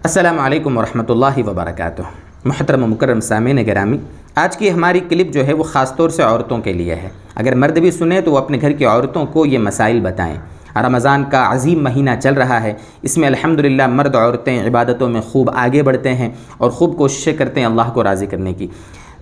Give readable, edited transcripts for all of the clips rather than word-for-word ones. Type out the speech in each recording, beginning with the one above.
السلام علیکم ورحمۃ اللہ وبرکاتہ۔ محترم و مکرم سامعین گرامی، آج کی ہماری کلپ جو ہے وہ خاص طور سے عورتوں کے لیے ہے۔ اگر مرد بھی سنیں تو وہ اپنے گھر کی عورتوں کو یہ مسائل بتائیں۔ رمضان کا عظیم مہینہ چل رہا ہے، اس میں الحمدللہ مرد عورتیں عبادتوں میں خوب آگے بڑھتے ہیں اور خوب کوششیں کرتے ہیں اللہ کو راضی کرنے کی۔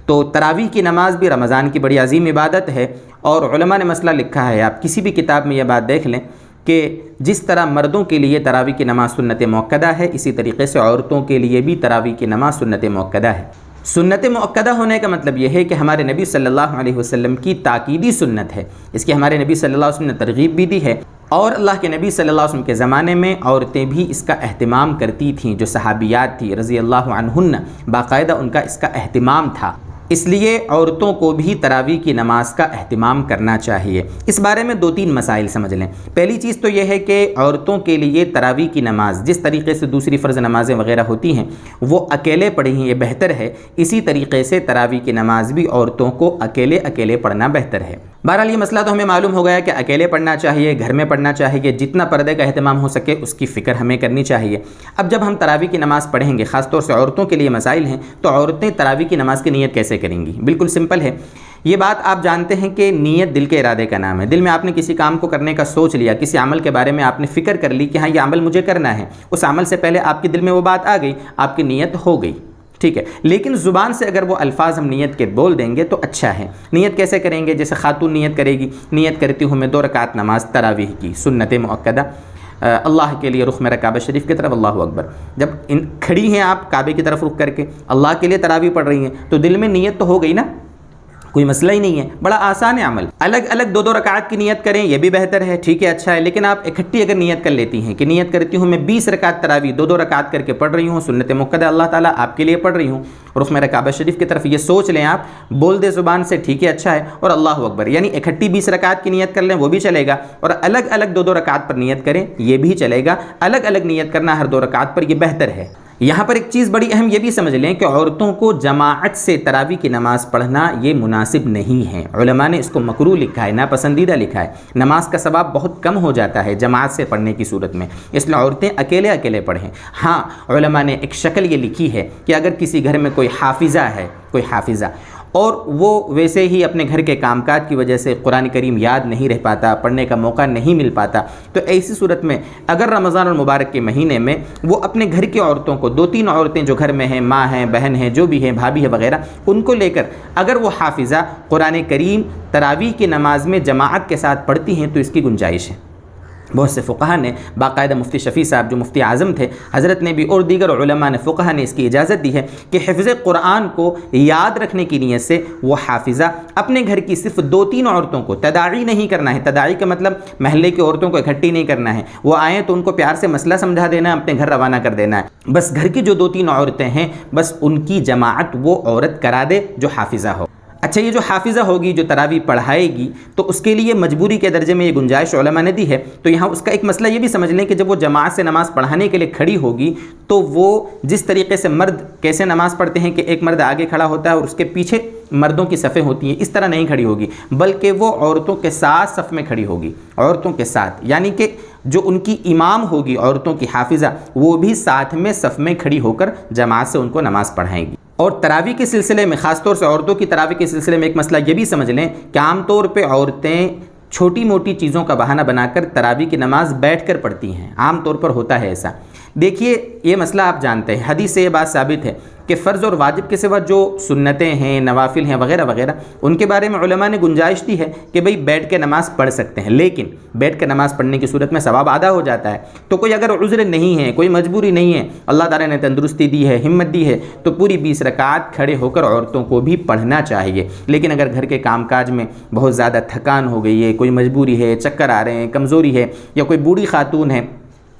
تو تراویح کی نماز بھی رمضان کی بڑی عظیم عبادت ہے، اور علماء نے مسئلہ لکھا ہے، آپ کسی بھی کتاب میں یہ بات دیکھ لیں کہ جس طرح مردوں کے لیے تراویح کی نماز سنت مؤکدہ ہے، اسی طریقے سے عورتوں کے لیے بھی تراویح کی نماز سنت مؤکدہ ہے۔ سنت مؤکدہ ہونے کا مطلب یہ ہے کہ ہمارے نبی صلی اللہ علیہ وسلم کی تاکیدی سنت ہے، اس کی ہمارے نبی صلی اللہ علیہ وسلم نے ترغیب بھی دی ہے، اور اللہ کے نبی صلی اللہ علیہ وسلم کے زمانے میں عورتیں بھی اس کا اہتمام کرتی تھیں۔ جو صحابیات تھیں رضی اللہ عنہن، باقاعدہ ان کا اس کا اہتمام تھا، اس لیے عورتوں کو بھی تراویح کی نماز کا اہتمام کرنا چاہیے۔ اس بارے میں دو تین مسائل سمجھ لیں۔ پہلی چیز تو یہ ہے کہ عورتوں کے لیے تراویح کی نماز جس طریقے سے دوسری فرض نمازیں وغیرہ ہوتی ہیں وہ اکیلے پڑھیں یہ بہتر ہے، اسی طریقے سے تراویح کی نماز بھی عورتوں کو اکیلے پڑھنا بہتر ہے۔ بہرحال یہ مسئلہ تو ہمیں معلوم ہو گیا کہ اکیلے پڑھنا چاہیے، گھر میں پڑھنا چاہیے، جتنا پردے کا اہتمام ہو سکے اس کی فکر ہمیں کرنی چاہیے۔ اب جب ہم تراویح کی نماز پڑھیں گے، خاص طور سے عورتوں کے لیے مسائل ہیں، تو عورتیں تراویح کی نماز کی نیت کیسے کریں گی؟ بالکل سمپل ہے۔ یہ بات آپ جانتے ہیں کہ نیت دل کے ارادے کا نام ہے۔ دل میں آپ نے کسی کام کو کرنے کا سوچ لیا، کسی عمل کے بارے میں آپ نے فکر کر لی کہ ہاں یہ عمل مجھے کرنا ہے، اس عمل سے پہلے آپ کے دل میں وہ بات آ گئی، آپ کی نیت ہو گئی، ٹھیک ہے۔ لیکن زبان سے اگر وہ الفاظ ہم نیت کے بول دیں گے تو اچھا ہے۔ نیت کیسے کریں گے؟ جیسے خاتون نیت کرے گی، نیت کرتی ہوں میں 2 رکعت نماز تراویح کی سنت مؤکدہ، اللہ کے لیے رخ میرا کعبہ شریف کی طرف، اللہ اکبر۔ جب کھڑی ہیں آپ کعبے کی طرف رخ کر کے اللہ کے لیے تراویح پڑھ رہی ہیں تو دل میں نیت تو ہو گئی نا، کوئی مسئلہ ہی نہیں ہے، بڑا آسان ہے عمل۔ الگ الگ 2 رکعت کی نیت کریں یہ بھی بہتر ہے، ٹھیک ہے، اچھا ہے۔ لیکن آپ اکٹھی اگر نیت کر لیتی ہیں کہ نیت کرتی ہوں میں 20 رکعت تراویح 2 رکعت کر کے پڑھ رہی ہوں، سنت مؤکدہ اللہ تعالیٰ آپ کے لیے پڑھ رہی ہوں، رخ میرا کعبہ شریف کی طرف، یہ سوچ لیں آپ، بول دے زبان سے، ٹھیک ہے، اچھا ہے، اور اللہ اکبر، یعنی اکٹھی 20 رکعت کی نیت کر لیں وہ بھی چلے گا، اور الگ الگ 2 رکعت پر نیت کریں یہ بھی چلے گا۔ الگ الگ نیت کرنا ہر 2 رکعت پر یہ بہتر ہے۔ یہاں پر ایک چیز بڑی اہم یہ بھی سمجھ لیں کہ عورتوں کو جماعت سے تراویح کی نماز پڑھنا یہ مناسب نہیں ہے۔ علماء نے اس کو مکروہ لکھا ہے، ناپسندیدہ لکھا ہے۔ نماز کا ثواب بہت کم ہو جاتا ہے جماعت سے پڑھنے کی صورت میں، اس لیے عورتیں اکیلے پڑھیں۔ ہاں، علماء نے ایک شکل یہ لکھی ہے کہ اگر کسی گھر میں کوئی حافظہ ہے، کوئی حافظہ، اور وہ ویسے ہی اپنے گھر کے کام کاج کی وجہ سے قرآن کریم یاد نہیں رہ پاتا، پڑھنے کا موقع نہیں مل پاتا، تو ایسی صورت میں اگر رمضان المبارک کے مہینے میں وہ اپنے گھر کی عورتوں کو 2-3 عورتیں جو گھر میں ہیں، ماں ہیں، بہن ہیں، جو بھی ہیں، بھابھی ہے وغیرہ، ان کو لے کر اگر وہ حافظہ قرآن کریم تراویح کی نماز میں جماعت کے ساتھ پڑھتی ہیں تو اس کی گنجائش ہے۔ بہت سے فقہا نے، باقاعدہ مفتی شفیع صاحب جو مفتی اعظم تھے حضرت نے بھی، اور دیگر علماء نے، فقہا نے اس کی اجازت دی ہے کہ حفظ قرآن کو یاد رکھنے کی نیت سے وہ حافظہ اپنے گھر کی صرف 2-3 عورتوں کو، تداعی نہیں کرنا ہے، تداعی کا مطلب محلے کی عورتوں کو اکٹھی نہیں کرنا ہے، وہ آئیں تو ان کو پیار سے مسئلہ سمجھا دینا ہے، اپنے گھر روانہ کر دینا ہے، بس گھر کی جو 2-3 عورتیں ہیں بس ان کی جماعت وہ عورت کرا دے جو حافظہ ہو۔ اچھا، یہ جو حافظہ ہوگی جو تراویح پڑھائے گی تو اس کے لیے مجبوری کے درجے میں یہ گنجائش علماء نے دی ہے۔ تو یہاں اس کا ایک مسئلہ یہ بھی سمجھ لیں کہ جب وہ جماعت سے نماز پڑھانے کے لیے کھڑی ہوگی تو وہ جس طریقے سے مرد کیسے نماز پڑھتے ہیں کہ ایک مرد آگے کھڑا ہوتا ہے اور اس کے پیچھے مردوں کی صفیں ہوتی ہیں، اس طرح نہیں کھڑی ہوگی، بلکہ وہ عورتوں کے ساتھ صف میں کھڑی ہوگی، عورتوں کے ساتھ، یعنی کہ جو ان کی امام ہوگی عورتوں کی حافظہ وہ بھی ساتھ میں صف میں کھڑی ہو کر جماعت سے ان کو نماز پڑھائیں گی۔ اور تراویح کے سلسلے میں، خاص طور سے عورتوں کی تراویح کے سلسلے میں ایک مسئلہ یہ بھی سمجھ لیں کہ عام طور پہ عورتیں چھوٹی موٹی چیزوں کا بہانہ بنا کر تراویح کی نماز بیٹھ کر پڑھتی ہیں، عام طور پر ہوتا ہے ایسا۔ دیکھیے یہ مسئلہ آپ جانتے ہیں، حدیث سے یہ بات ثابت ہے کہ فرض اور واجب کے سوا جو سنتیں ہیں، نوافل ہیں وغیرہ وغیرہ، ان کے بارے میں علماء نے گنجائش دی ہے کہ بھئی بیٹھ کے نماز پڑھ سکتے ہیں، لیکن بیٹھ کے نماز پڑھنے کی صورت میں ثواب آدھا ہو جاتا ہے۔ تو کوئی اگر عذر نہیں ہے، کوئی مجبوری نہیں ہے، اللہ تعالیٰ نے تندرستی دی ہے، ہمت دی ہے، تو پوری 20 رکعت کھڑے ہو کر عورتوں کو بھی پڑھنا چاہیے۔ لیکن اگر گھر کے کام کاج میں بہت زیادہ تھکان ہو گئی ہے، کوئی مجبوری ہے، چکر آ رہے ہیں، کمزوری ہے، یا کوئی بوڑھی خاتون ہے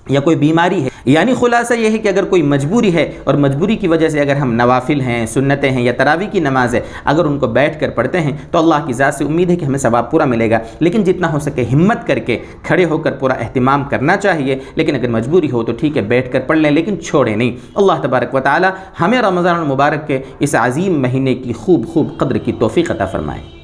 یا کوئی بیماری ہے، یعنی خلاصہ یہ ہے کہ اگر کوئی مجبوری ہے اور مجبوری کی وجہ سے اگر ہم نوافل ہیں، سنتیں ہیں یا تراویح کی نماز ہے، اگر ان کو بیٹھ کر پڑھتے ہیں تو اللہ کی ذات سے امید ہے کہ ہمیں ثواب پورا ملے گا۔ لیکن جتنا ہو سکے ہمت کر کے کھڑے ہو کر پورا اہتمام کرنا چاہیے، لیکن اگر مجبوری ہو تو ٹھیک ہے بیٹھ کر پڑھ لیں، لیکن چھوڑیں نہیں۔ اللہ تبارک و تعالی ہمیں رمضان المبارک کے اس عظیم مہینے کی خوب قدر کی توفیق عطا فرمائے۔